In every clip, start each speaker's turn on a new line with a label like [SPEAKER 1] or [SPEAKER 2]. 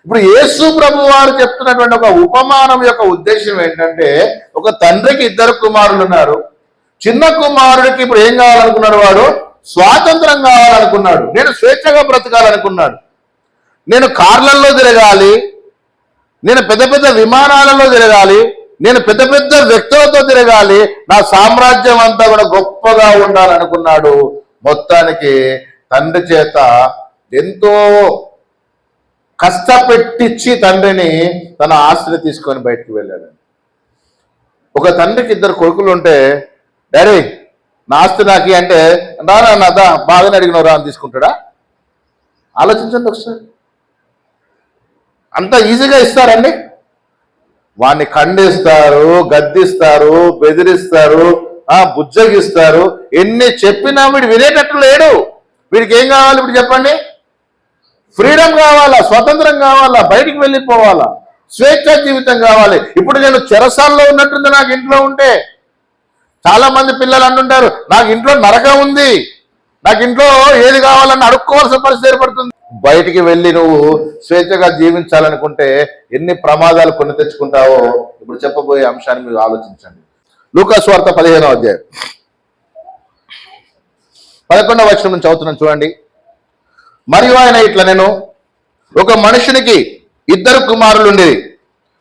[SPEAKER 1] ఇప్పుడు యేసు ప్రభు వారు చెప్తున్నటువంటి ఒక ఉపమానం యొక్క ఉద్దేశం ఏంటంటే, ఒక తండ్రికి 2 కుమారులు ఉన్నారు. చిన్న కుమారుడికి ఇప్పుడు ఏం కావాలనుకున్నాడు? వాడు స్వాతంత్రం కావాలనుకున్నాడు. నేను స్వేచ్ఛగా బ్రతకాలనుకున్నాడు. నేను కార్లలో తిరగాలి, నేను పెద్ద పెద్ద విమానాలలో తిరగాలి, నేను పెద్ద పెద్ద వ్యక్తులతో తిరగాలి, నా సామ్రాజ్యం అంతా కూడా గొప్పగా ఉండాలనుకున్నాడు. మొత్తానికి తండ్రి చేత ఎంతో కష్టపెట్టించి తండ్రిని తన ఆస్తిని తీసుకొని బయటికి వెళ్ళాడు. ఒక తండ్రికి 2 కొడుకులు ఉంటే, డాడీ నా ఆస్తి నాకి అంటే, రానా నాదా బాగానే అడిగినవరా అని తీసుకుంటాడా? ఆలోచించండి ఒకసారి. అంత ఈజీగా ఇస్తారండి? వాడిని ఖండిస్తారు, గద్దిస్తారు, బెదిరిస్తారు, బుజ్జగిస్తారు. ఎన్ని చెప్పినా వీడు వినేటట్టు లేడు. వీడికి ఏం కావాలి ఇప్పుడు చెప్పండి? ఫ్రీడమ్ కావాలా, స్వతంత్రం కావాలా, బయటికి వెళ్ళిపోవాలా, స్వేచ్ఛ జీవితం కావాలి. ఇప్పుడు నేను చెరసాల్లో ఉన్నట్టుంది నాకు ఇంట్లో ఉంటే. చాలా మంది పిల్లలు అంటుంటారు, నాకు ఇంట్లో నరకం ఉంది, నాకు ఇంట్లో ఏది కావాలని అడుక్కోవాల్సిన పరిస్థితి ఏర్పడుతుంది. బయటికి వెళ్ళి నువ్వు స్వేచ్ఛగా జీవించాలనుకుంటే ఎన్ని ప్రమాదాలు కొని తెచ్చుకుంటావో ఇప్పుడు చెప్పబోయే అంశాన్ని మీరు ఆలోచించండి. లూకా సువార్త 15వ అధ్యాయం 11వ వచనం నుంచి చదువుతున్నాను చూడండి. మరియు ఆయన ఇట్లా, నేను ఒక మనుషునికి 2 కుమారులు ఉండేది.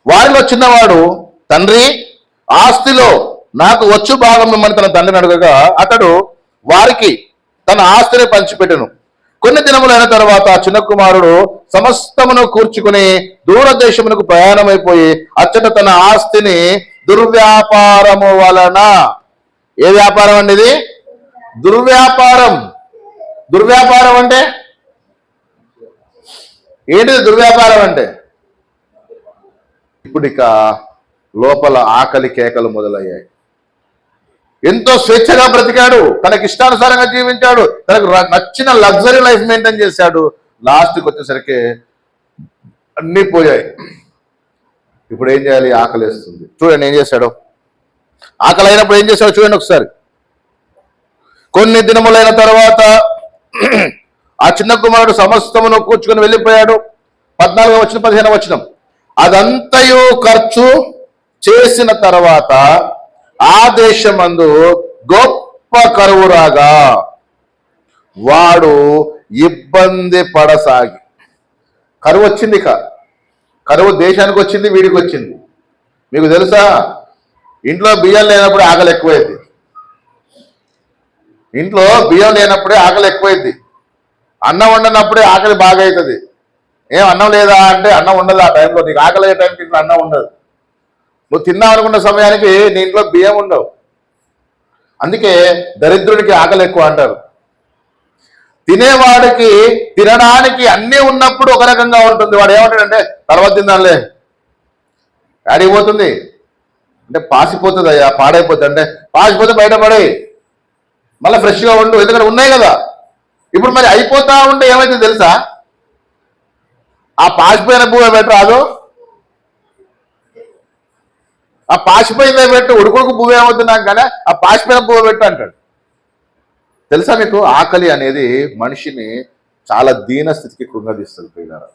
[SPEAKER 1] వారిలో చిన్నవాడు, తండ్రి ఆస్తిలో నాకు వచ్చు భాగం మిమ్మల్ని తన తండ్రిని అడగగా అతడు వారికి తన ఆస్తిని పంచిపెట్టెను. కొన్ని దినములైన తర్వాత ఆ చిన్న కుమారుడు సమస్తమును కూర్చుకుని దూరదేశమునకు ప్రయాణమైపోయి అచ్చట తన ఆస్తిని దుర్వ్యాపారము వలన, ఏ వ్యాపారం అండి ఇది? దుర్వ్యాపారం. దుర్వ్యాపారం అంటే ఏంటిది? దుర్వ్యాపారం అంటే ఇప్పుడు ఇక లోపల ఆకలి కేకలు మొదలయ్యాయి. ఎంతో స్వేచ్ఛగా బ్రతికాడు, తనకి ఇష్టానుసారంగా జీవించాడు, తనకు నచ్చిన లగ్జరీ లైఫ్ మెయింటైన్ చేశాడు. లాస్ట్కి వచ్చేసరికి అన్నీ పోయాయి. ఇప్పుడు ఏం చేయాలి? ఆకలి వేస్తుంది. చూడండి ఏం చేశాడు. ఆకలి అయినప్పుడు ఏం చేశాడు చూడండి ఒకసారి. కొన్ని దినములైన తర్వాత ఆ చిన్న కుమారుడు సమస్తమును కూర్చుకొని వెళ్ళిపోయాడు. 14వ వచనం 15వ వచనం. అదంతయు ఖర్చు చేసిన తర్వాత ఆ దేశమందు గొప్ప కరువు రాగా వాడు ఇబ్బంది పడసాగి. కరువు వచ్చింది. కరువు దేశానికి వచ్చింది, వీడికి వచ్చింది. మీకు తెలుసా, ఇంట్లో బియ్యం లేనప్పుడు ఆకలి ఎక్కువైంది. ఇంట్లో బియ్యం లేనప్పుడే ఆకలి ఎక్కువైంది. అన్నం వండినప్పుడే ఆకలి బాగా అవుతుంది. ఏం అన్నం లేదా అంటే అన్నం ఉండదు. ఆ టైంలో నీకు ఆకలి అయ్యే టైంకి ఇంట్లో అన్నం ఉండదు. నువ్వు తిన్నావు అనుకున్న సమయానికి నీ ఇంట్లో బియ్యం ఉండవు. అందుకే దరిద్రుడికి ఆకలి ఎక్కువ అంటారు. తినేవాడికి తినడానికి అన్నీ ఉన్నప్పుడు ఒక రకంగా ఉంటుంది. వాడు ఏమంటాడంటే తర్వాత తిందాంలే, ఆడిపోతుంది అంటే పాసిపోతుంది, అయ్యా పాడైపోతుంది అంటే పాసిపోతే బయటపడే మళ్ళీ ఫ్రెష్గా ఉండు, ఎందుకంటే ఉన్నాయి కదా. ఇప్పుడు మరి అయిపోతా ఉంటే ఏమైతుంది తెలుసా? ఆ పాసిపోయిన పువ్వు పెట్టు రాదు, ఆ పాసిపోయిందే పెట్టు, ఉడుకుడుకు పువ్వు ఏమవుతున్నాం కానీ ఆ పాసిపోయిన పువ్వు పెట్టు అంటాడు. తెలుసా మీకు, ఆకలి అనేది మనిషిని చాలా దీన స్థితికి కృంగదీస్తుంది. పిల్లలు,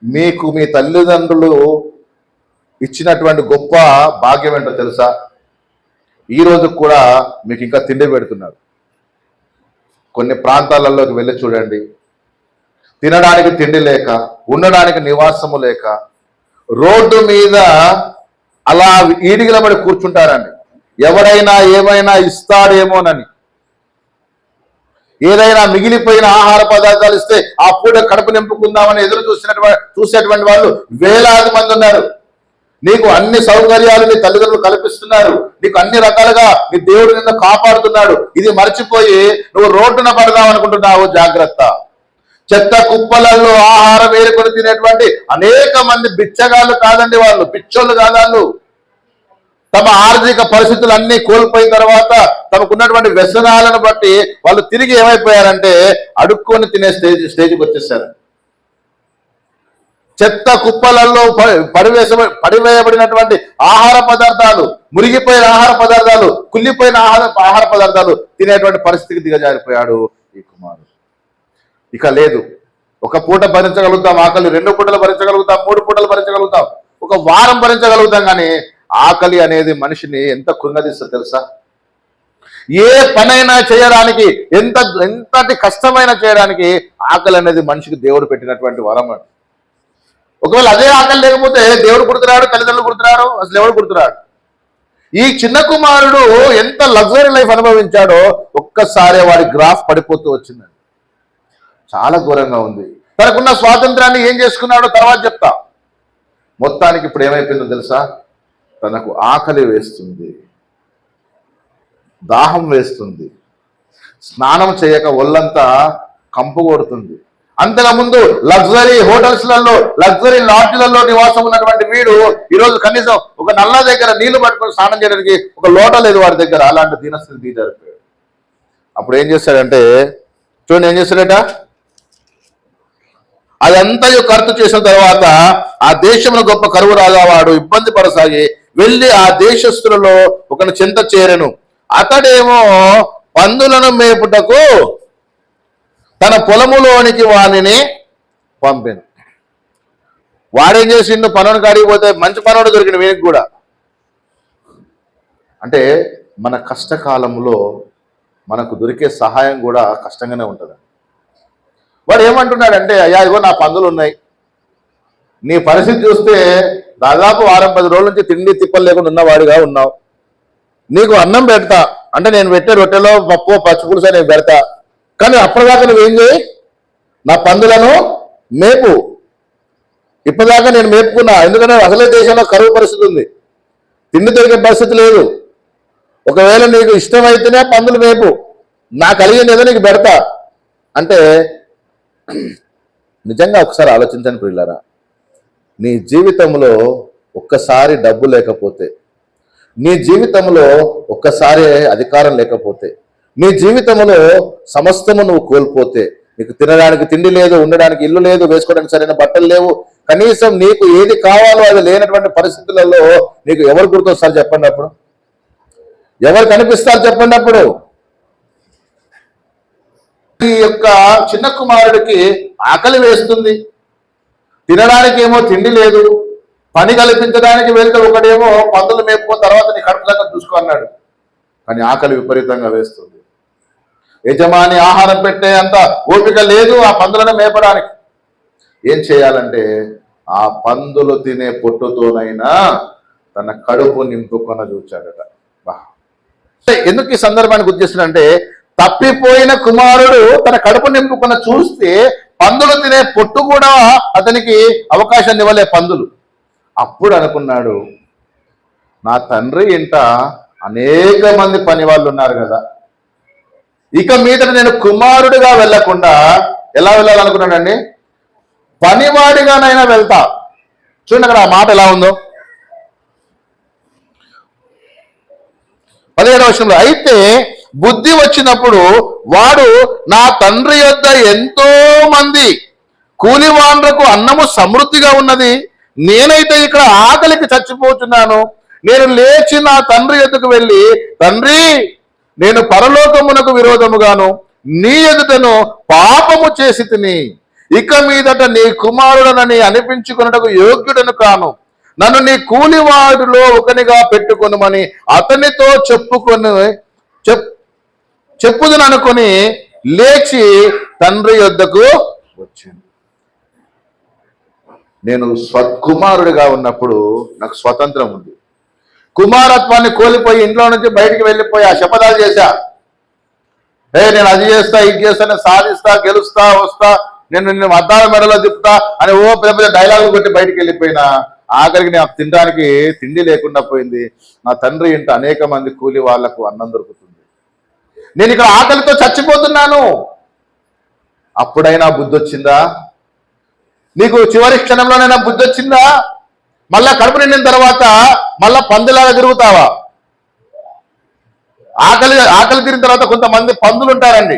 [SPEAKER 1] మీకు మీ తల్లిదండ్రులు ఇచ్చినటువంటి గొప్ప భాగ్యం ఏంటో తెలుసా? ఈరోజు కూడా మీకు ఇంకా తిండి పెడుతున్నారు. కొన్ని ప్రాంతాలలోకి వెళ్ళి చూడండి, తినడానికి తిండి లేక, ఉండడానికి నివాసము లేక, రోడ్డు మీద అలా ఈడిగిలబడి కూర్చుంటారండి. ఎవరైనా ఏమైనా ఇస్తాడేమోనని, ఏదైనా మిగిలిపోయిన ఆహార పదార్థాలు ఇస్తే ఆ పూట కడుపు నింపుకుందామని ఎదురు చూసేటువంటి వాళ్ళు వేలాది మంది ఉన్నారు. నీకు అన్ని సౌకర్యాలు నీ తల్లిదండ్రులు కల్పిస్తున్నారు, నీకు అన్ని రకాలుగా నీ దేవుడు నిన్ను కాపాడుతున్నాడు. ఇది మర్చిపోయి నువ్వు రోడ్డున పడదాం అనుకుంటున్నావు. జాగ్రత్త. చెత్త కుప్పలలో ఆహారం ఏరుకొని తినేటువంటి అనేక మంది బిచ్చగాళ్ళు కాదండి, వాళ్ళు పిచ్చోళ్ళు కాదు. వాళ్ళు తమ ఆర్థిక పరిస్థితులు అన్ని కోల్పోయిన తర్వాత తమకున్నటువంటి వ్యసనాలను బట్టి వాళ్ళు తిరిగి ఏమైపోయారంటే అడుక్కొని తినే స్టేజ్కి వచ్చేసారు. చెత్త కుప్పలలో పడివేయబడినటువంటి ఆహార పదార్థాలు, మురిగిపోయిన ఆహార పదార్థాలు, కుళ్ళిపోయిన ఆహార పదార్థాలు తినేటువంటి పరిస్థితికి దిగజారిపోయాడు ఈ కుమారుడు. ఇక లేదు, ఒక పూట భరించగలుగుతాం ఆకలి, 2 పూటలు భరించగలుగుతాం, 3 పూటలు భరించగలుగుతాం, ఒక వారం భరించగలుగుతాం. కానీ ఆకలి అనేది మనిషిని ఎంత కృంగదీస్తుందో తెలుసా? ఏ పనైనా చేయడానికి, ఎంతటి కష్టమైనా చేయడానికి ఆకలి అనేది మనిషికి దేవుడు పెట్టినటువంటి వరం. ఒకవేళ అదే ఆకలి లేకపోతే దేవుడు కుడుతున్నాడు, తల్లిదండ్రులు కుడుతున్నారు, అసలు ఎవడు కుడుతున్నాడు? ఈ చిన్న కుమారుడు ఎంత లగ్జరీ లైఫ్ అనుభవించాడో ఒక్కసారి వాడి గ్రాఫ్ పడిపోతూ వచ్చిందండి. చాలా ఘోరంగా ఉంది. తనకున్న స్వాతంత్రాన్ని ఏం చేసుకున్నాడో తర్వాత చెప్తా. మొత్తానికి ఇప్పుడు ఏమైపోయిందో తెలుసా? తనకు ఆకలి వేస్తుంది, దాహం వేస్తుంది, స్నానం చేయక ఒళ్ళంతా కంపు కొడుతుంది. అంతగా ముందు లగ్జరీ హోటల్స్లలో, లగ్జరీ లాడ్జ్లలో నివాసం ఉన్నటువంటి వీడు ఈరోజు కనీసం ఒక నల్ల దగ్గర నీళ్లు పట్టుకొని స్నానం చేయడానికి ఒక లోట లేదు వాడి దగ్గర. అలాంటి దీనస్థితి జరిపాడు. అప్పుడు ఏం చేశాడంటే, చూడండి ఏం చేశాడట, అదంతా ఖర్చు చేసిన తర్వాత ఆ దేశంలో గొప్ప కరువు రాగా వాడు ఇబ్బంది పడసాగి వెళ్ళి ఆ దేశస్తులలో ఒకని చెంత చేరెను. అతడేమో పందులను మేపుటకు తన పొలములోనికి వానిని పంపాను. వాడేం చేసిండు, పనుని కాడికి పోతే మంచి పనుడు దొరికిన వీనికి కూడా. అంటే మన కష్టకాలంలో మనకు దొరికే సహాయం కూడా కష్టంగానే ఉంటుంది. వాడు ఏమంటున్నాడంటే, అయ్యా ఇగో నా పందులు ఉన్నాయి, నీ పరిస్థితి చూస్తే దాదాపు 10 రోజుల నుంచి తిండి తిప్పలు లేకుండా ఉన్నవాడిగా ఉన్నావు, నీకు అన్నం పెడతా అంటే నేను పెట్టే రొట్టెలో పప్పు పచ్చిపులుస నేను పెడతా, కానీ అప్పటిదాకా నువ్వేం చేయి, నా పందులను మేపు. ఇప్పటిదాకా నేను మేపుకున్నా, ఎందుకంటే అసలే దేశంలో కరువు పరిస్థితి ఉంది, తిండి దొరికే పరిస్థితి లేదు. ఒకవేళ నీకు ఇష్టమైతేనే పందులు మేపు, నా కలిగింది ఏదో నీకు పెడతా అంటే. నిజంగా ఒకసారి ఆలోచించండి ప్రియులారా, నీ జీవితంలో ఒక్కసారి డబ్బు లేకపోతే, నీ జీవితంలో ఒక్కసారి అధికారం లేకపోతే, నీ జీవితంలో సమస్తము నువ్వు కోల్పోతే, నీకు తినడానికి తిండి లేదు, ఉండడానికి ఇల్లు లేదు, వేసుకోవడానికి సరైన బట్టలు లేవు, కనీసం నీకు ఏది కావాలో అది లేనటువంటి పరిస్థితులలో నీకు ఎవరు గుర్తొస్తారు చెప్పండి? అప్పుడు ఎవరు కనిపిస్తారు చెప్పండి? అప్పుడు ఈ యొక్క చిన్న కుమారుడికి ఆకలి వేస్తుంది, తినడానికి ఏమో తిండి లేదు, పని కల్పించడానికి వెళ్తే ఒకడేమో పందులు మేపుకో తర్వాత నీ కడుపు దగ్గర చూసుకో అన్నాడు. కానీ ఆకలి విపరీతంగా వేస్తుంది. యజమాని ఆహారం పెట్టే అంత ఓపిక లేదు ఆ పందులను మేపడానికి. ఏం చేయాలంటే ఆ పందులు తినే పొట్టుతోనైనా తన కడుపు నింపుకొన చూచాడట. ఎందుకు ఈ సందర్భాన్ని గుర్తు చేస్తున్నాడంటే, తప్పిపోయిన కుమారుడు తన కడుపు నింపుకున్న చూస్తే పందులు తినే పొట్టు కూడా అతనికి అవకాశాన్ని ఇవ్వలే పందులు. అప్పుడు అనుకున్నాడు, నా తండ్రి ఇంట అనేక మంది పని వాళ్ళు ఉన్నారు కదా, ఇక మీదట నేను కుమారుడిగా వెళ్లకుండా ఎలా వెళ్ళాలనుకున్నాడండి? పనివాడిగానైనా వెళ్తా. చూడండి అక్కడ ఆ మాట ఎలా ఉందో. 17వ వచనంలో, అయితే బుద్ధి వచ్చినప్పుడు వాడు నా తండ్రి యొద్ద ఎంతో మంది కూలివాండ్రకు అన్నము సమృద్ధిగా ఉన్నది, నేనైతే ఇక్కడ ఆకలికి చచ్చిపోతున్నాను. నేను లేచి నా తండ్రి యొద్దకు వెళ్ళి, తండ్రి నేను పరలోకమునకు విరోధముగాను నీ ఎదుటను పాపము చేసి తిని, ఇక మీదట నీ కుమారుడనని అనిపించుకున్నటకు యోగ్యుడను కాను, నన్ను నీ కూలివాడిలో ఒకనిగా పెట్టుకొనుమని అతనితో చెప్పుదును అనుకుని లేచి తండ్రి యొద్దకు వచ్చాను. నేను కుమారుడిగా ఉన్నప్పుడు నాకు స్వతంత్రం ఉంది. కుమారత్వాన్ని కోల్పోయి ఇంట్లో నుంచి బయటికి వెళ్ళిపోయి ఆ శపథాలు చేశా. నేను అది చేస్తా, ఇది చేస్తా, నేను సాధిస్తా, గెలుస్తా, వస్తా, నేను అద్దాల మెడలో తిప్పుతా అని ఓ పెద్ద పెద్ద డైలాగులు కొట్టి బయటికి వెళ్ళిపోయినా ఆఖరికి నాకు తినడానికి తిండి లేకుండా పోయింది. నా తండ్రి ఇంట అనేక మంది కూలి వాళ్లకు అన్నం దొరుకుతుంది, నేను ఇక్కడ ఆకలితో చచ్చిపోతున్నాను. అప్పుడైనా బుద్ధి వచ్చిందా నీకు? చివరి క్షణంలోనైనా బుద్ధి వచ్చిందా? మళ్ళా కడుపు నిండిన తర్వాత మళ్ళా పందులాగా తిరుగుతావా? ఆకలి తిరిగిన తర్వాత కొంతమంది పందులు ఉంటారండి,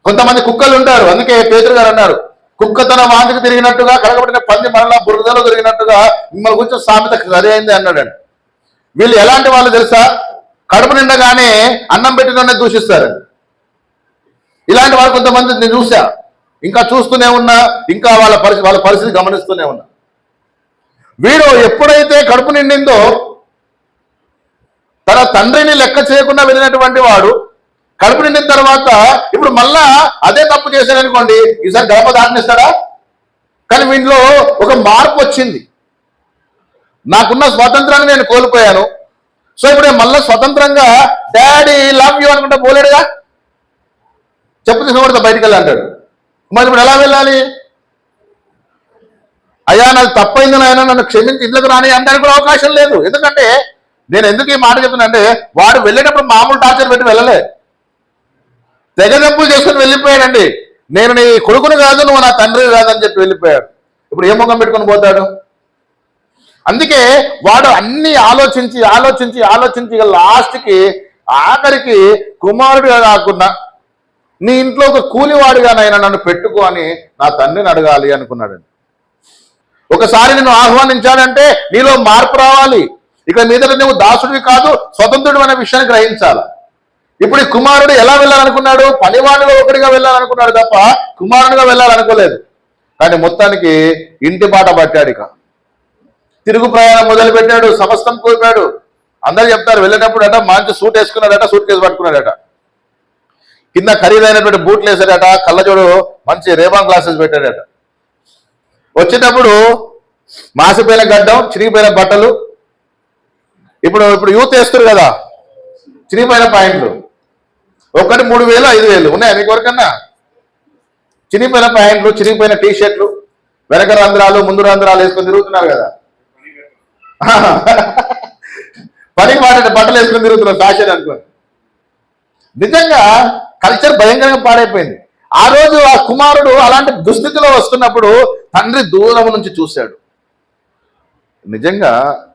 [SPEAKER 1] కొంతమంది కుక్కలు ఉంటారు. అందుకే పేతురు గారు అన్నారు, కుక్క తన వాంతికి తిరిగినట్టుగా కడగబడిన పంది మరలా బురదలో తిరిగినట్టుగా మిమ్మల్ని గురించి సామెత సరి అయింది అన్నాడండి. వీళ్ళు ఎలాంటి వాళ్ళు తెలుసా? కడుపు నిండగానే అన్నం పెట్టినోనే దూషిస్తారు. ఇలాంటి వాళ్ళు కొంతమంది నేను చూసా. ఇంకా చూస్తూనే ఉన్నా, ఇంకా వాళ్ళ పరిస్థితి గమనిస్తూనే ఉన్నా. వీడు ఎప్పుడైతే కడుపు నిండిందో తన తండ్రిని లెక్క చేయకుండా వెళ్ళినటువంటి వాడు కడుపు నిండిన తర్వాత ఇప్పుడు మళ్ళా అదే తప్పు చేశాడనుకోండి, ఈసారి గడప దాటనిస్తాడా? కానీ వీటిలో ఒక మార్పు వచ్చింది. నాకున్న స్వాతంత్రాన్ని నేను కోల్పోయాను, సో ఇప్పుడు నేను మళ్ళీ స్వతంత్రంగా డాడీ లవ్ యూ అనుకుంటా పోలేడుగా. చెప్పు తీసుకుంటా బయటికి వెళ్ళి అంటాడు. మరి ఇప్పుడు ఎలా వెళ్ళాలి? అయ్యా నాది తప్పైందని ఆయన నన్ను క్షమించి ఇంట్లోకి రాని అనడానికి కూడా అవకాశం లేదు. ఎందుకంటే నేను ఎందుకు ఈ మాట చెప్తున్నా అంటే, వాడు వెళ్ళేటప్పుడు మామూలు టార్చర్ పెట్టి వెళ్ళలే, తెగదెంపులు చేసుకుని వెళ్ళిపోయాడండి. నేను నీ కొడుకుని కాదు, నువ్వు నా తండ్రి కాదని చెప్పి వెళ్ళిపోయాడు. ఇప్పుడు ఏ ముఖం పెట్టుకొని పోతాడు? అందుకే వాడు అన్ని ఆలోచించి ఆలోచించి ఆలోచించి లాస్ట్కి ఆఖరికి కుమారుడిగా కాకుండా నీ ఇంట్లో ఒక కూలివాడిగానైనా నన్ను పెట్టుకో అని నా తండ్రిని అడగాలి అనుకున్నాడండి. ఒకసారి నిన్ను ఆహ్వానించాడంటే నీలో మార్పు రావాలి. ఇక మీద నువ్వు దాసుడివి కాదు, స్వతంత్రుడు అనే విషయాన్ని గ్రహించాలి. ఇప్పుడు ఈ కుమారుడు ఎలా వెళ్ళాలనుకున్నాడు? పనివాడిలో ఒకటిగా వెళ్ళాలనుకున్నాడు తప్ప కుమారుడిగా వెళ్ళాలనుకోలేదు. కానీ మొత్తానికి ఇంటి బాట పట్టాడు. ఇక తిరుగు ప్రయాణం మొదలు పెట్టాడు, సమస్తం కోల్పోయాడు. అందరూ చెప్తారు వెళ్ళేటప్పుడు అట మంచి సూట్ వేసుకున్నాడట, సూట్ కేసు పట్టుకున్నాడట, కింద ఖరీదైనటువంటి బూట్లు వేసాడట, కళ్ళజోడు మంచి రేబాన్ గ్లాసెస్ పెట్టాడట. వచ్చేటప్పుడు మాసిపోయిన గడ్డం, చిరిగిపోయిన బట్టలు. ఇప్పుడు యూత్ వేస్తారు కదా చిరిగిపోయిన పాయింట్లు, ఒకటి 3,000 5,000 ఉన్నాయా మీకు ఎవరికన్నా? చిరిగిపోయిన పాయింట్లు, చిరిగిపోయిన టీ షర్ట్లు, వెనక రంధ్రాలు ముందు రంధ్రాలు వేసుకొని తిరుగుతున్నారు కదా. పని బట్టలు వేసుకొని తిరుగుతున్నారు ఫ్యాషన్ అనుకోని. నిజంగా కల్చర్ భయంకరంగా పాడైపోయింది. ఆ రోజు ఆ కుమారుడు అలాంటి దుస్థితిలో వస్తున్నప్పుడు తండ్రి దూరం నుంచి చూశాడు. నిజంగా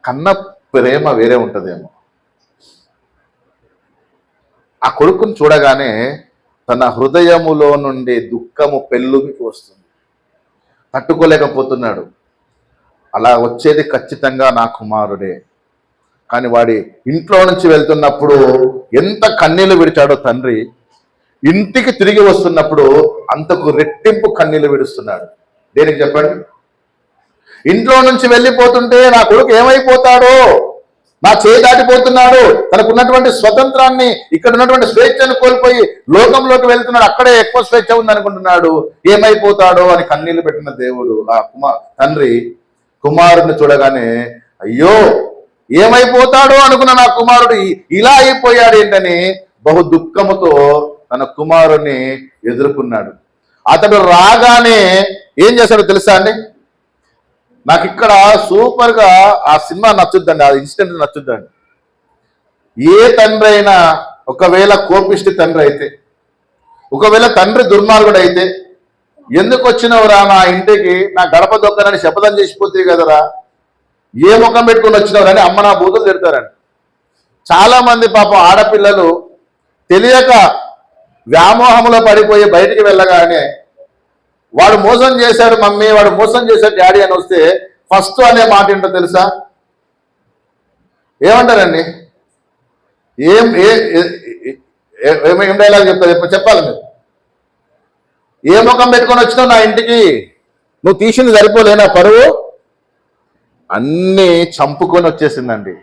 [SPEAKER 1] కన్న ప్రేమ వేరే ఉంటుందేమో. ఆ కొడుకుని చూడగానే తన హృదయములో నుండి దుఃఖము పెళ్ళుకి వస్తుంది, తట్టుకోలేకపోతున్నాడు. అలా వచ్చేది ఖచ్చితంగా నా కుమారుడే. కానీ వాడి ఇంట్లో నుంచి వెళ్తున్నప్పుడు ఎంత కన్నీళ్లు విడిచాడో తండ్రి, ఇంటికి తిరిగి వస్తున్నప్పుడు అంతకు రెట్టింపు కన్నీళ్లు విడుస్తున్నాడు. దేనికి చెప్పండి? ఇంట్లో నుంచి వెళ్ళిపోతుంటే నా కొడుకు ఏమైపోతాడో, నా చేయి దాటిపోతున్నాడు, తనకున్నటువంటి స్వతంత్రాన్ని, ఇక్కడ ఉన్నటువంటి స్వేచ్ఛను కోల్పోయి లోకంలోకి వెళ్తున్నాడు, అక్కడే ఎక్కువ స్వేచ్ఛ ఉందనుకుంటున్నాడు, ఏమైపోతాడో అని కన్నీళ్లు పెట్టిన దేవుడు ఆ తండ్రి కుమారుడిని చూడగానే అయ్యో ఏమైపోతాడో అనుకున్న నా కుమారుడు ఇలా అయిపోయాడు ఏంటని బహు దుఃఖముతో తన కుమారుణ్ణి ఎదుర్కొన్నాడు. అతడు రాగానే ఏం చేశాడో తెలుసా అండి? నాకు ఇక్కడ సూపర్గా ఆ సినిమా నచ్చుద్దండి, ఆ ఇన్సిడెంట్ నచ్చుద్దండి. ఏ తండ్రి అయినా ఒకవేళ కోపిష్టి తండ్రి అయితే, ఒకవేళ తండ్రి దుర్మార్గుడు అయితే, ఎందుకు వచ్చినవురా నా ఇంటికి, నా గడప దొక్కనని శపథం చేసిపోతే కదరా, ఏ ముఖం పెట్టుకుని వచ్చినవరని అమ్మ నా బూతులు తిడతారండి. చాలా మంది పాపం ఆడపిల్లలు తెలియక వ్యామోహంలో పడిపోయి బయటికి వెళ్ళగానే వాడు మోసం చేశాడు మమ్మీ, వాడు మోసం చేశాడు డాడీ అని వస్తే ఫస్ట్ అనే మాట ఏంటో తెలుసా? ఏమంటారండి? ఏం డైలాగ్ చెప్తారు చెప్పాలి మీరు? ఏ ముఖం పెట్టుకొని వచ్చినావు నా ఇంటికి, నువ్వు తీసింది సరిపోలేనా పరువు? అన్నీ చంపుకొని వచ్చేసిందండి.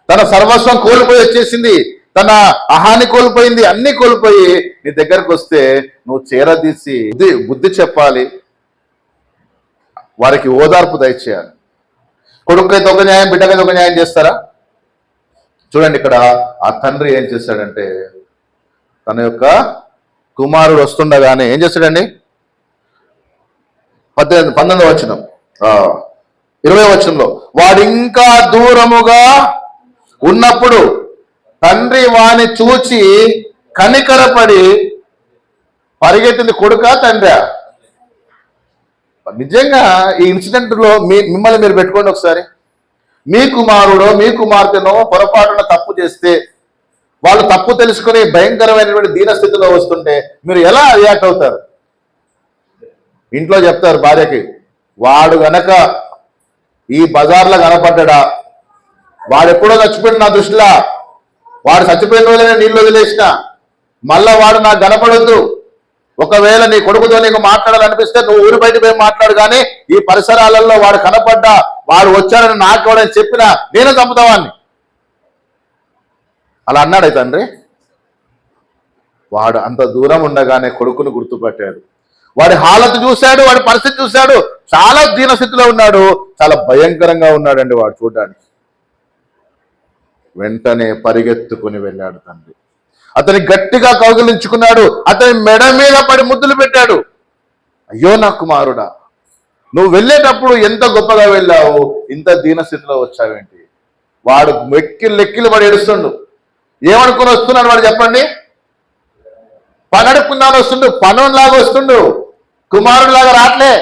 [SPEAKER 1] తన సర్వస్వం కోల్పోయి వచ్చేసింది, తన అహాన్ని కోల్పోయింది, అన్ని కోల్పోయి నీ దగ్గరకు వస్తే నువ్వు చేరదీసి బుద్ధి చెప్పాలి, వారికి ఓదార్పు దయచేయాలి. కొడుకైతే ఒక న్యాయం, బిడ్డకైతే ఒక న్యాయం చేస్తారా? చూడండి ఇక్కడ ఆ తండ్రి ఏం చేశాడంటే, తన యొక్క కుమారుడు వస్తుండగానే ఏం చేశాడండి? 19వ వచనం 20వ వచనంలో, వాడు ఇంకా దూరముగా ఉన్నప్పుడు తండ్రి వాని చూచి కనికరపడి పరిగెత్తింది. కొడుకా తండ్రి? నిజంగా ఈ ఇన్సిడెంట్ లో మిమ్మల్ని మీరు పెట్టుకోండి ఒకసారి. మీ కుమారుడో మీ కుమార్తెనో పొరపాటున తప్పు చేస్తే, వాళ్ళు తప్పు తెలుసుకుని భయంకరమైనటువంటి దీనస్థితిలో వస్తుంటే మీరు ఎలా రియాక్ట్ అవుతారు? ఇంట్లో చెప్తారు భార్యకి, వాడు గనక ఈ బజార్లో కనపడ్డా, వాడు ఎప్పుడో చచ్చిపోయిన నా దృష్టిలో, వాడు చచ్చిపోయిన రోజునే నీళ్ళు వదిలేసిన, మళ్ళా వాడు నాకు కనపడొద్దు, ఒకవేళ నీ కొడుకుతో నీకు మాట్లాడాలనిపిస్తే నువ్వు ఊరి బయట పోయి మాట్లాడు, కానీ ఈ పరిసరాలలో వాడు కనపడ్డా, వాడు వచ్చాడని నాకు ఎవడని చెప్పినా నేను చంపుతావాన్ని. అలా అన్నాడు తండ్రి. వాడు అంత దూరం ఉండగానే కొడుకును గుర్తుపట్టాడు. వాడి హాలతు చూశాడు, వాడి పరిస్థితి చూశాడు. చాలా దీనస్థితిలో ఉన్నాడు, చాలా భయంకరంగా ఉన్నాడండి వాడు చూడడానికి. వెంటనే పరిగెత్తుకుని వెళ్ళాడు తండ్రి. అతని గట్టిగా కౌగిలించుకున్నాడు, అతని మెడ మీద పడి ముద్దులు పెట్టాడు. అయ్యో నా కుమారుడా, నువ్వు వెళ్ళేటప్పుడు ఎంత గొప్పగా వెళ్ళావు, ఇంత దీనస్థితిలో వచ్చావేంటి? వాడు లెక్కిలు పడి ఏడుస్తుండు. ఏమనుకుని వస్తున్నాడు వాడు చెప్పండి? పనడుకుందాని వస్తుండు, పనులాగా వస్తుండు, కుమారుడిలాగా రాట్లే.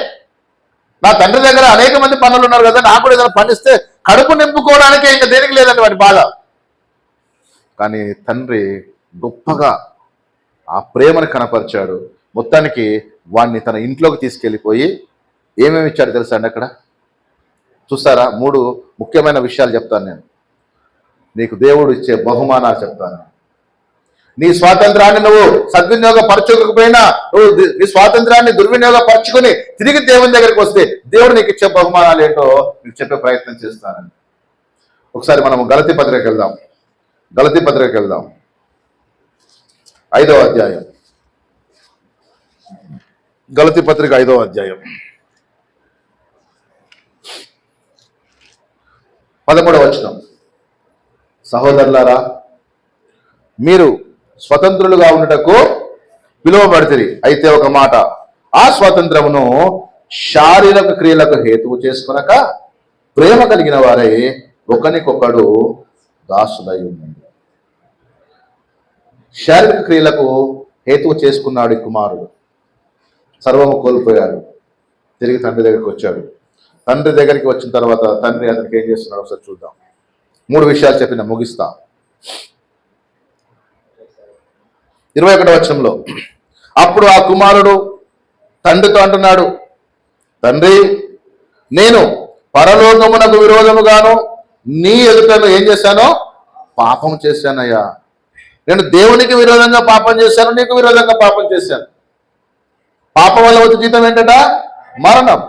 [SPEAKER 1] నా తండ్రి దగ్గర అనేక మంది పనులు ఉన్నారు కదా, నాకు కూడా ఏదైనా పనిస్తే కడుపు నింపుకోవడానికే ఇంకా దేనికి లేదండి వాడి బాధ. కానీ తండ్రి గొప్పగా ఆ ప్రేమను కనపరిచాడు. మొత్తానికి వాడిని తన ఇంట్లోకి తీసుకెళ్ళిపోయి ఏమేమి ఇచ్చాడు తెలుసా అండి? అక్కడ చూస్తారా? 3 ముఖ్యమైన విషయాలు చెప్తాను నేను. నీకు దేవుడు ఇచ్చే బహుమానాలు చెప్తాను. నీ స్వాతంత్రాన్ని నువ్వు సద్వినియోగపరచుకోకపోయినా, నువ్వు నీ స్వాతంత్రాన్ని దుర్వినియోగపరచుకొని తిరిగి దేవుని దగ్గరికి వస్తే దేవుడు నీకు ఇచ్చే బహుమానాలు ఏంటో నీకు చెప్పే ప్రయత్నం చేస్తానండి. ఒకసారి మనం గలతీ పత్రికకి వెళ్దాం. 5వ అధ్యాయం. గలతీ పత్రిక 5వ అధ్యాయం 13వ వచనం. సహోదరులారా, మీరు స్వతంత్రులుగా ఉండటకు పిలువబడితిరి. అయితే ఒక మాట, ఆ స్వాతంత్రమును శారీరక క్రియలకు హేతువు చేసుకొనక ప్రేమ కలిగిన వారై ఒకనికొకడు దాసులై ఉండండి. శారీరక క్రియలకు హేతువు చేసుకున్నాడు ఈ కుమారుడు. సర్వము కోల్పోయాడు. తిరిగి తండ్రి దగ్గరికి వచ్చాడు. తండ్రి దగ్గరికి వచ్చిన తర్వాత తండ్రి అతనికి ఏం చేస్తున్నాడు ఒకసారి చూద్దాం. 3 విషయాలు చెప్పిన ముగిస్తా. 21వ వచనంలో, అప్పుడు ఆ కుమారుడు తండ్రితో అంటున్నాడు, తండ్రి, నేను పరలోకమునకు విరోధముగాను నీ ఎదుటను ఏం చేశానో పాపం చేశానయ్యా. నేను దేవునికి విరోధంగా పాపం చేశాను, నీకు విరోధంగా పాపం చేశాను. పాపం వల్ల వచ్చే జీతం ఏంటట? మరణం.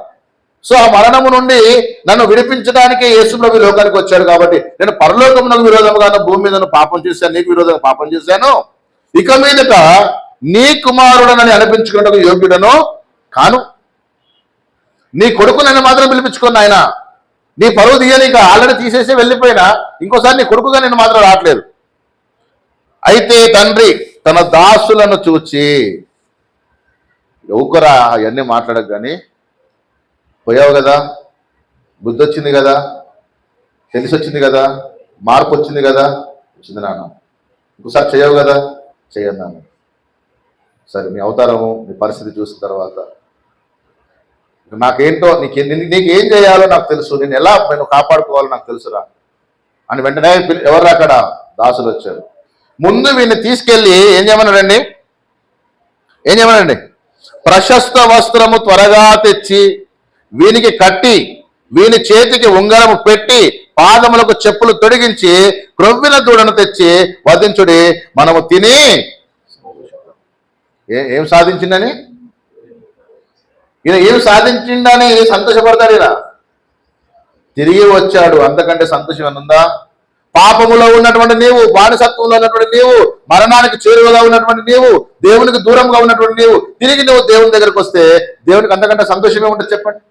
[SPEAKER 1] సో ఆ మరణము నుండి నన్ను విడిపించడానికి యేసుప్రభు లోకానికి వచ్చాడు. కాబట్టి నేను పరలోకమునకు విరోధముగాను భూమి మీద పాపం చేశాను, నీకు విరోధంగా పాపం చేశాను. ఇక మీదట నీ కుమారుడనని అనిపించుకున్నట్టు యోగ్యుడను కాను. నీ కొడుకు నన్ను మాత్రం పిలిపించుకున్న ఆయన. నీ పరువు తీయనిక ఆల్రెడీ తీసేసి వెళ్ళిపోయినా ఇంకోసారి నీ కొడుకుగా నేను మాత్రం రావట్లేదు. అయితే తండ్రి తన దాసులను చూచి, ఎవకురా అవన్నీ మాట్లాడక కానీ, పోయావు కదా, బుద్ధి వచ్చింది కదా, తెలిసి వచ్చింది కదా, మార్పు వచ్చింది కదా, వచ్చింది నాన్న, ఇంకోసారి చేయవు కదా, చేయన్నాను. సరే, మీ అవతారము మీ పరిస్థితి చూసిన తర్వాత నాకేంటో నీకేం చేయాలో నాకు తెలుసు, నేను కాపాడుకోవాలో నాకు తెలుసురా అని వెంటనే ఎవరు అక్కడ దాసులు వచ్చారు. ముందు వీడిని తీసుకెళ్ళి ఏం చేయమనండి, ప్రశస్త వస్త్రము త్వరగా తెచ్చి వీనికి కట్టి వీని చేతికి ఉంగరము పెట్టి పాదములకు చెప్పులు తొడిగించి క్రొవ్విన దూడను తెచ్చి వధించుడి, మనము తిని ఏం సాధించిందని, ఈయన ఏం సాధించిండని సంతోషపడతాడు. ఈయన తిరిగి వచ్చాడు, అంతకంటే సంతోషం ఏమనుందా? పాపములో ఉన్నటువంటి నీవు, బానిసత్వంలో ఉన్నటువంటి నీవు, మరణానికి చేరువగా ఉన్నటువంటి నీవు, దేవునికి దూరంగా ఉన్నటువంటి నీవు తిరిగి నువ్వు దేవుని దగ్గరకు వస్తే దేవునికి అంతకంటే సంతోషమే ఉంటుంది చెప్పండి.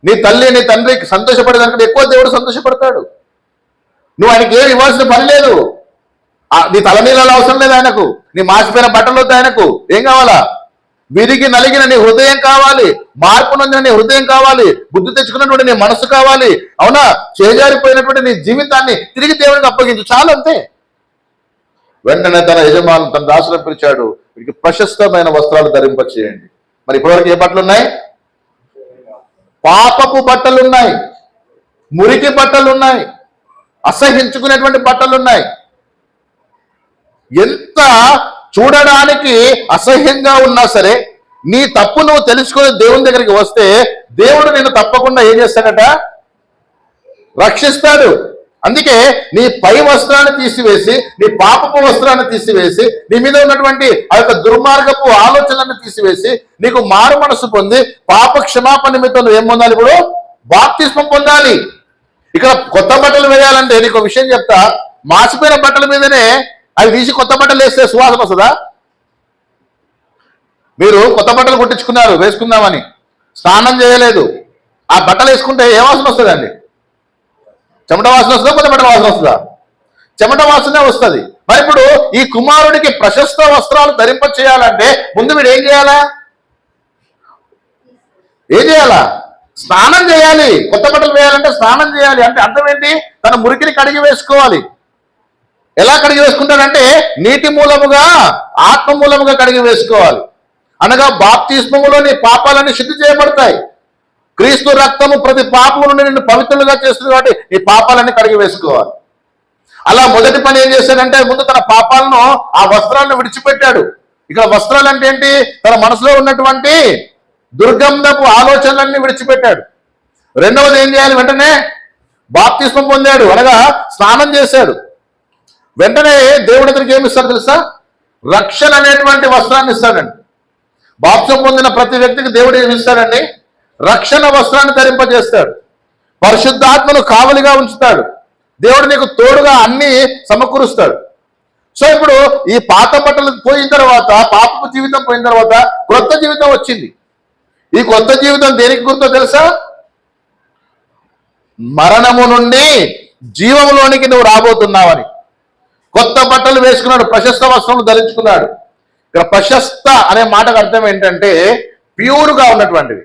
[SPEAKER 1] నీ తల్లి నీ తండ్రికి సంతోషపడేదానికంటే ఎక్కువ దేవుడు సంతోషపడతాడు. నువ్వు ఆయనకి ఏమి ఇవ్వాల్సిన పని లేదు. నీ తలనీళ్ళలో అవసరం లేదు ఆయనకు, నీ మాసిపోయిన బట్టలు వద్దు ఆయనకు. ఏం కావాలా? విరిగి నలిగిన నీ హృదయం కావాలి, మార్పు నొందిన నీ హృదయం కావాలి, బుద్ధి తెచ్చుకున్నటువంటి నీ మనసు కావాలి. అవునా? చేజారిపోయినటువంటి నీ జీవితాన్ని తిరిగి దేవునికి అప్పగించు, చాలు, అంతే. వెంటనే తన యజమాను తన దాసులను పిలిచాడు, వీరికి ప్రశస్తమైన వస్త్రాలు ధరింపచేయండి. మరి ఇప్పటివరకు ఏ బట్టలు ఉన్నాయి? పాపపు బట్టలున్నాయి, మురికి బట్టలున్నాయి, అసహించుకునేటువంటి బట్టలున్నాయి. ఎంత చూడడానికి అసహ్యంగా ఉన్నా సరే నీ తప్పు నువ్వు తెలుసుకుని దేవుని దగ్గరికి వస్తే దేవుడు నిన్ను తప్పకుండా ఏం చేస్తాడట? రక్షిస్తాడు. అందుకే నీ పై వస్త్రాన్ని తీసివేసి, నీ పాపపు వస్త్రాన్ని తీసివేసి, నీ మీద ఉన్నటువంటి ఆ యొక్క దుర్మార్గపు ఆలోచనలను తీసివేసి, నీకు మారు మనసు పొంది పాప క్షమాపణ నిమిత్తం నువ్వు ఏం పొందాలి? ఇప్పుడు బాప్తిస్మం పొందాలి. ఇక్కడ కొత్త బట్టలు వేయాలంటే నీకు విషయం చెప్తా, మాసిపోయిన బట్టల మీదనే అవి తీసి కొత్త బట్టలు వేస్తే సువాసన వస్తుందా? మీరు కొత్త బట్టలు కుట్టించుకున్నారు వేసుకుందామని, స్నానం చేయలేదు, ఆ బట్టలు వేసుకుంటే ఏ వాసన వస్తుందండి? చెమట వాసన వస్తుందా, కొత్త బట్టల వాసన వస్తుందా? చెమట వాసనే వస్తుంది. మరి ఇప్పుడు ఈ కుమారుడికి ప్రశస్త వస్త్రాలు ధరింప చేయాలంటే ముందు వీడు ఏం చేయాలా? స్నానం చేయాలి. కొత్త బట్టలు వేయాలంటే స్నానం చేయాలి. అంటే అర్థం ఏంటి? తన మురికిని కడిగి వేసుకోవాలి. ఎలా కడిగి వేసుకుంటాడంటే నీటి మూలముగా, ఆత్మ మూలముగా కడిగి వేసుకోవాలి. అనగా బాప్తిస్మములో నీ పాపాలన్నీ శుద్ధి చేయబడతాయి. క్రీస్తు రక్తము ప్రతి పాపము నుండి నిన్ను పవిత్రులుగా చేస్తుంది కాబట్టి నీ పాపాలన్నీ కడిగి వేసుకోవాలి. అలా మొదటి పని ఏం చేశాడంటే ముందు తన పాపాలను, ఆ వస్త్రాలను విడిచిపెట్టాడు. ఇక్కడ వస్త్రాలు అంటే ఏంటి? తన మనసులో ఉన్నటువంటి దుర్గంధపు ఆలోచనలన్నీ విడిచిపెట్టాడు. రెండవది ఏం చేయాలి? వెంటనే బాప్తిస్మం పొందాడు, అనగా స్నానం చేశాడు. వెంటనే దేవుడి దగ్గరికి ఏమి ఇస్తాడు తెలుసా? రక్షణ అనేటువంటి వస్త్రాన్ని ఇస్తాడండి. బాప్తిస్మం పొందిన ప్రతి వ్యక్తికి దేవుడు ఏమి ఇస్తాడండి? రక్షణ వస్త్రాన్ని ధరింపజేస్తాడు. పరిశుద్ధాత్మను కావలిగా ఉంచుతాడు. దేవుడు నీకు తోడుగా అన్ని సమకూరుస్తాడు. సో ఇప్పుడు ఈ పాత బట్టలు పోయిన తర్వాత, పాపపు జీవితం పోయిన తర్వాత క్రొత్త జీవితం వచ్చింది. ఈ కొత్త జీవితం దేనికి గుర్తో తెలుసా? మరణము నుండి జీవములోనికి నువ్వు రాబోతున్నావని. కొత్త బట్టలు వేసుకున్నాడు, ప్రశస్త వస్త్రములు ధరించుకున్నాడు. ఇక్కడ ప్రశస్త అనే మాటకు అర్థం ఏంటంటే ప్యూర్గా ఉన్నటువంటివి,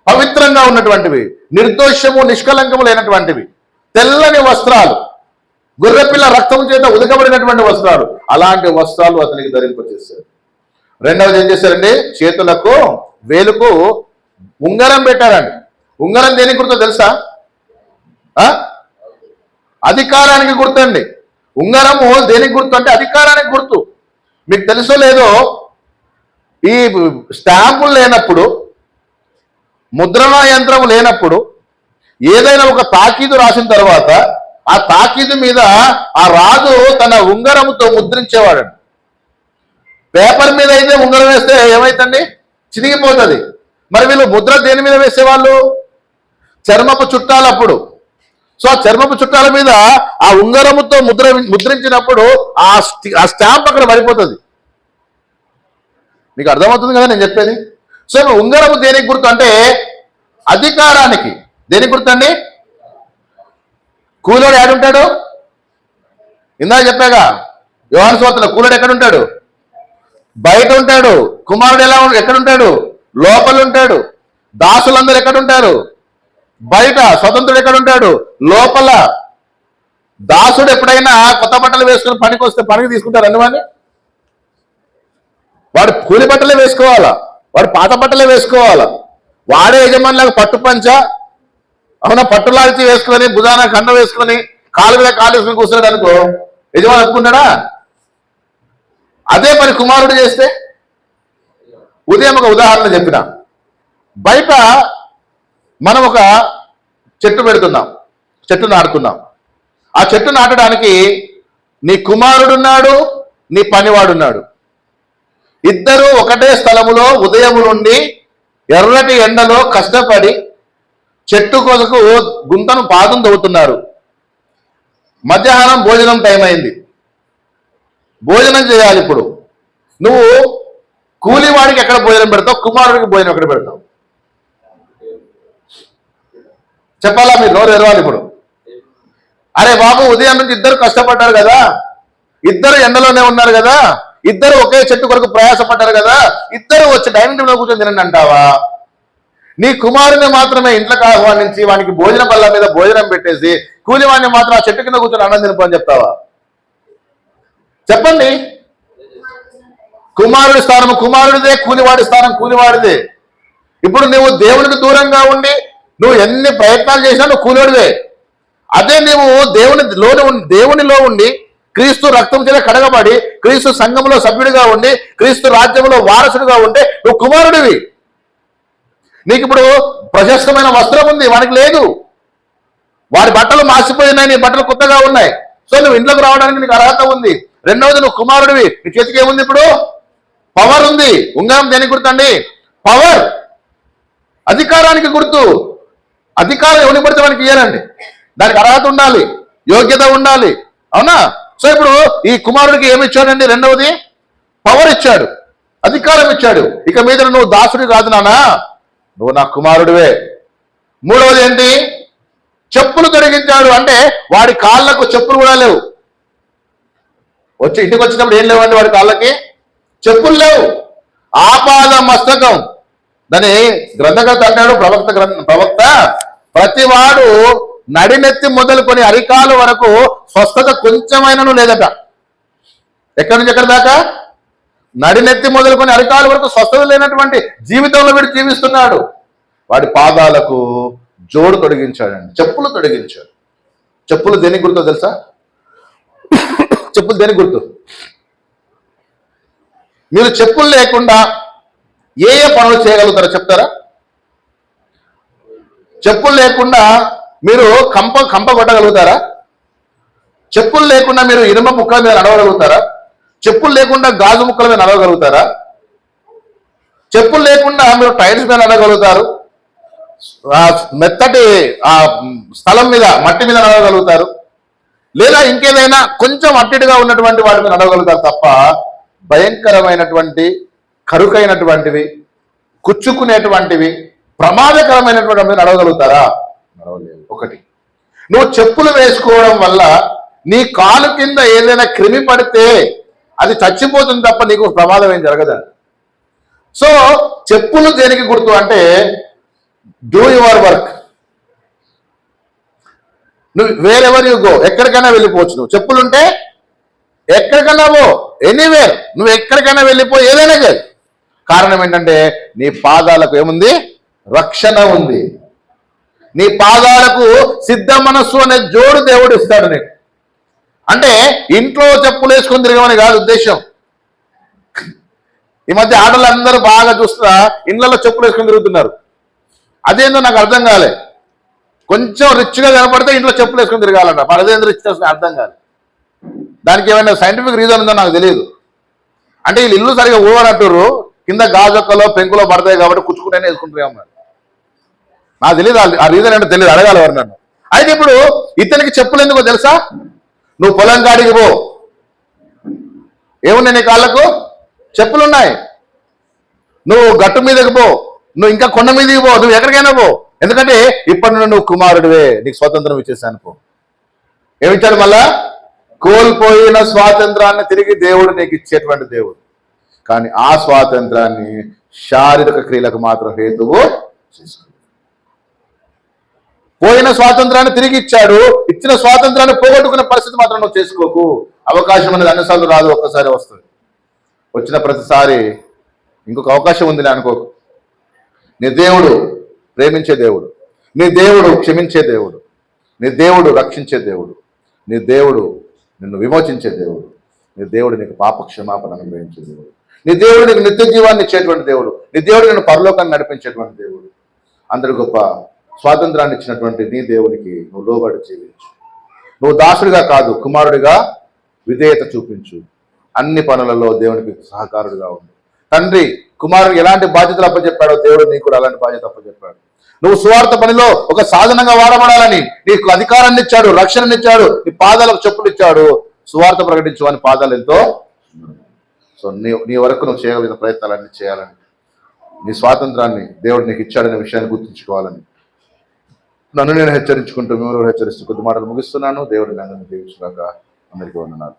[SPEAKER 1] పవిత్రంగా ఉన్నటువంటివి, నిర్దోషము నిష్కలంకము లేనటువంటివి, తెల్లని వస్త్రాలు, గొర్రెపిల్ల రక్తం చేత ఉదకబడినటువంటి వస్త్రాలు, అలాంటి వస్త్రాలు అతనికి ధరింపచేశారు. రెండవది ఏం చేశారండి? చేతులకు, వేలుకు ఉంగరం పెట్టారండి. ఉంగరం దేనికి గుర్తో తెలుసా? అధికారానికి గుర్తండి. ఉంగరము దేనికి గుర్తు అంటే అధికారానికి గుర్తు. మీకు తెలుసో లేదో, ఈ స్టాంపులు లేనప్పుడు, ముద్రణ యంత్రం లేనప్పుడు ఏదైనా ఒక తాకీదు రాసిన తర్వాత ఆ తాకీదు మీద ఆ రాజు తన ఉంగరముతో ముద్రించేవాడండి. పేపర్ మీద అయితే ఉంగరం వేస్తే ఏమైందండి? చినిగిపోతుంది. మరి వీళ్ళు ముద్ర దేని మీద వేసేవాళ్ళు? చర్మపు చుట్టాలప్పుడు. సో ఆ చర్మపు చుట్టాల మీద ఆ ఉంగరముతో ముద్రించినప్పుడు ఆ స్టాంప్ అక్కడ పడిపోతుంది. మీకు అర్థమవుతుంది కదా నేను చెప్పేది? సో ఉంగరము దేనికి గుర్తు అంటే అధికారానికి. దేనికి గుర్తు అండి? కూలోడు ఏడుంటాడు? ఇందాక చెప్పాగా యోహాను సువార్తలో కూలోడు ఎక్కడుంటాడు? బయట ఉంటాడు. కుమారుడు ఎక్కడుంటాడు? లోపల ఉంటాడు. దాసులందరూ ఎక్కడుంటారు? బయట. స్వతంత్రుడు ఎక్కడుంటాడు? లోపల. దాసుడు ఎప్పుడైనా కొత్త బట్టలు వేసుకుని పనికి వస్తే పనికి తీసుకుంటారు అన్నవాడిని? వాడు కూలి బట్టలే వేసుకోవాలా, వాడు పాత బట్టలే వేసుకోవాలా. వాడే యజమానిలాగా పట్టు పంచ, అవునా, పట్టులాల్చి వేసుకొని, భుజాన కండ వేసుకొని, కాలు మీద కాలు వేసుకొని కూర్చున్నాడు అనుకో, యజమాని అనుకున్నాడా? అదే పని కుమారుడు చేస్తే. ఉదయం ఒక ఉదాహరణ చెప్పిన, బయట మనం ఒక చెట్టు పెడుతున్నాం, చెట్టు నాటుతున్నాం. ఆ చెట్టు నాటడానికి నీ కుమారుడున్నాడు, నీ పనివాడున్నాడు. ఇద్దరు ఒకటే స్థలములో ఉదయం నుండి ఎర్రటి ఎండలో కష్టపడి చెట్టు కొరకు గుంతను పాదం తవ్వుతున్నారు. మధ్యాహ్నం భోజనం టైం అయింది, భోజనం చేయాలి. ఇప్పుడు నువ్వు కూలివాడికి ఎక్కడ భోజనం పెడతావు? కుమారుడికి భోజనం ఎక్కడ పెడతావు? చెప్పాలా? మీరు నోరు ఎరవాలి. ఇప్పుడు అరే బాబు, ఉదయం నుంచి ఇద్దరు కష్టపడ్డారు కదా, ఇద్దరు ఎండలోనే ఉన్నారు కదా, ఇద్దరు ఒకే చెట్టు కొరకు ప్రయాసపడ్డారు కదా, ఇద్దరు వచ్చి డైనింగ్ టేబుల్ కూర్చొని తినండి అంటావా? నీ కుమారుని మాత్రమే ఇంట్లోకి ఆహ్వానించి వానికి భోజన బల్ల మీద భోజనం పెట్టేసి కూలివాడిని మాత్రం ఆ చెట్టు కింద కూర్చొని అన్నం తినిపోని చెప్తావా? చెప్పండి. కుమారుడి స్థానం కుమారుడిదే, కూలివాడి స్థానం కూలివాడిదే. ఇప్పుడు నువ్వు దేవునికి దూరంగా ఉండి నువ్వు ఎన్ని ప్రయత్నాలు చేసినా నువ్వు కూలివాడివే. అదే నువ్వు దేవునిలో ఉండి క్రీస్తు రక్తం చేత కడగబడి క్రీస్తు సంఘంలో సభ్యుడిగా ఉండి క్రీస్తు రాజ్యంలో వారసుడిగా ఉంటే నువ్వు కుమారుడివి. నీకు ఇప్పుడు ప్రశస్తమైన వస్త్రం ఉంది, వానికి లేదు. వాడి బట్టలు మాసిపోయినాయి, నీ బట్టలు కొత్తగా ఉన్నాయి. సో నువ్వు ఇంట్లోకి రావడానికి నీకు అర్హత ఉంది. రెండవది, నువ్వు కుమారుడివి. నీ చేతికి ఏముంది ఇప్పుడు? పవర్ ఉంది. ఉంగరం దేనికి గుర్తండి? పవర్, అధికారానికి గుర్తు. అధికారం ఎవరిని పడితే వానికి ఇయ్యాలండి. దానికి అర్హత ఉండాలి, యోగ్యత ఉండాలి. అవునా? సో ఇప్పుడు ఈ కుమారుడికి ఏమి ఇచ్చాడండి? రెండవది పవర్ ఇచ్చాడు, అధికారం ఇచ్చాడు. ఇక మీద నువ్వు దాసుడి కాదు నానా, నువ్వు నా కుమారుడివే. మూడవది ఏంటి? చెప్పులు తొలగించాడు. అంటే వాడి కాళ్ళకు చెప్పులు కూడా లేవు. ఇంటికి వచ్చినప్పుడు ఏం లేవండి వాడి కాళ్ళకి? చెప్పులు లేవు. ఆపాద మస్తకం. దాని గ్రంథకర్త అంటాడు, ప్రవక్త ప్రతివాడు నడినెత్తి మొదలుకొని అరికాలు వరకు స్వస్థత కొంచెమైనను లేదట. ఎక్కడి నుంచి ఎక్కడి దాకా? నడినెత్తి మొదలుకొని అరికాలు వరకు స్వస్థత లేనటువంటి జీవితంలో వీడు జీవిస్తున్నాడు. వాడి పాదాలకు జోడు తొడిగించాడండి, చెప్పులు తొడిగించాడు. చెప్పులు దేనికి గుర్తో తెలుసా? చెప్పులు దేనికి గుర్తు? మీరు చెప్పులు లేకుండా ఏ ఏ పనులు చేయగలుగుతారో చెప్తారా? చెప్పులు లేకుండా మీరు కంప కొట్టగలుగుతారా? చెప్పులు లేకుండా మీరు ఇనుమ ముక్కల మీద నడవగలుగుతారా? చెప్పులు లేకుండా గాజు ముక్కల మీద నడవగలుగుతారా? చెప్పులు లేకుండా మీరు టైర్స్ మీద నడవగలుగుతారు, మెత్తటి ఆ స్థలం మీద మట్టి మీద నడవగలుగుతారు, లేదా ఇంకేదైనా కొంచెం అట్టిగా ఉన్నటువంటి వాటి మీద నడవగలుగుతారు తప్ప భయంకరమైనటువంటి, కరుకైనటువంటివి, కుచ్చుకునేటువంటివి, ప్రమాదకరమైనటువంటి మీద నడవగలుగుతారా? నడవలేదు. ఒకటి, నువ్వు చెప్పులు వేసుకోవడం వల్ల నీ కాలు కింద ఏదైనా క్రిమి పడితే అది చచ్చిపోతుంది తప్ప నీకు ప్రమాదం ఏం జరగదండి. సో చెప్పులు దేనికి గుర్తు అంటే డూ యువర్ వర్క్. నువ్వు వేరెవర్ యు గో, ఎక్కడికైనా వెళ్ళిపోవచ్చు. నువ్వు చెప్పులుంటే ఎక్కడికైనా పో, ఎనీవేర్, నువ్వు ఎక్కడికైనా వెళ్ళిపో, ఏదైనా చేయి. కారణం ఏంటంటే నీ పాదాలకు ఏముంది? రక్షణ ఉంది. నీ పాదాలకు సిద్ధ మనస్సు అనే జోడు దేవుడు ఇస్తాడు నీకు. అంటే ఇంట్లో చెప్పులు వేసుకొని తిరగమని కాదు ఉద్దేశం. ఈ మధ్య ఆటలు అందరూ బాగా చూస్తా ఇళ్లలో చెప్పులు వేసుకొని తిరుగుతున్నారు. అదేందో నాకు అర్థం కాలే. కొంచెం రిచ్గా కనపడితే ఇంట్లో చెప్పులు వేసుకొని తిరగాలంట. మరి అదేందో రిచ్ అర్థం కాదు. దానికి ఏమైనా సైంటిఫిక్ రీజన్ ఉందో నాకు తెలియదు. అంటే వీళ్ళు ఇల్లు సరిగా ఊవనట్టురు, కింద గాజొక్కలో పెంకులో పడతాయి కాబట్టి కుచ్చుకుంటేనే వేసుకుంటారు. నాకు తెలియదు ఆ రీజన్ ఏంటో తెలియదు, అడగాలి ఎవరు నన్ను. అయితే ఇప్పుడు ఇతనికి చెప్పులు ఎందుకో తెలుసా? నువ్వు పొలం కాడికి పో, ఏమున్నాయి నీ కాళ్ళకు? చెప్పులున్నాయి. నువ్వు గట్టు మీదకి పో, నువ్వు ఇంకా కొండ మీదకి పో, నువ్వు ఎక్కడికైనా పో. ఎందుకంటే ఇప్పటి నుండి నువ్వు కుమారుడివే, నీకు స్వాతంత్రం ఇచ్చేసాను పో. ఏమిచ్చాడు మళ్ళా? కోల్పోయిన స్వాతంత్రాన్ని తిరిగి దేవుడు నీకు ఇచ్చేటువంటి దేవుడు. కానీ ఆ స్వాతంత్రాన్ని శారీరక క్రియలకు మాత్రం హేతువు చేసుకో. పోయిన స్వాతంత్రాన్ని తిరిగి ఇచ్చాడు, ఇచ్చిన స్వాతంత్రాన్ని పోగొట్టుకునే పరిస్థితి మాత్రం నువ్వు చేసుకోకు. అవకాశం అనేది అన్నిసార్లు రాదు, ఒక్కసారి వస్తుంది. వచ్చిన ప్రతిసారి ఇంకొక అవకాశం ఉంది అనుకోకు. నీ దేవుడు ప్రేమించే దేవుడు, నీ దేవుడు క్షమించే దేవుడు, నీ దేవుడు రక్షించే దేవుడు, నీ దేవుడు నిన్ను విమోచించే దేవుడు, నీ దేవుడు నీకు పాప క్షమాపణ అనుగ్రహించే దేవుడు, నీ దేవుడు నీకు నిత్య జీవాన్ని ఇచ్చేటువంటి దేవుడు, నీ దేవుడు నిన్ను పరలోకాన్ని నడిపించేటువంటి దేవుడు. అందరి గొప్ప స్వాతంత్రాన్ని ఇచ్చినటువంటి నీ దేవునికి నువ్వు లోబడి జీవించు. నువ్వు దాసుడిగా కాదు, కుమారుడిగా విధేయత చూపించు. అన్ని పనులలో దేవునికి సహకారుడిగా ఉండు. తండ్రి కుమారుడికి ఎలాంటి బాధ్యతలు అప్పచెప్పాడో దేవుడు నీకు కూడా అలాంటి బాధ్యత అప్పచెప్పాడు. నువ్వు సువార్త పనిలో ఒక సాధనంగా వాడబడాలని నీకు అధికారాన్ని ఇచ్చాడు, రక్షణని ఇచ్చాడు, నీ పాదాలకు చెప్పులు ఇచ్చాడు. సువార్త ప్రకటించు అని పాదాలు ఎంతో. సో నీ వరకు నువ్వు చేయగలిగిన ప్రయత్నాలన్నీ చేయాలని, నీ స్వాతంత్రాన్ని దేవుడు నీకు ఇచ్చాడనే విషయాన్ని గుర్తుంచుకోవాలని నన్ను నేను హెచ్చరించుకుంటూ మిమ్మల్ని హెచ్చరిస్తూ కొద్ది మాటలు ముగిస్తున్నాను. దేవుడిని అందరినీ దీవించుగాక. అందరికీ వందనాలు.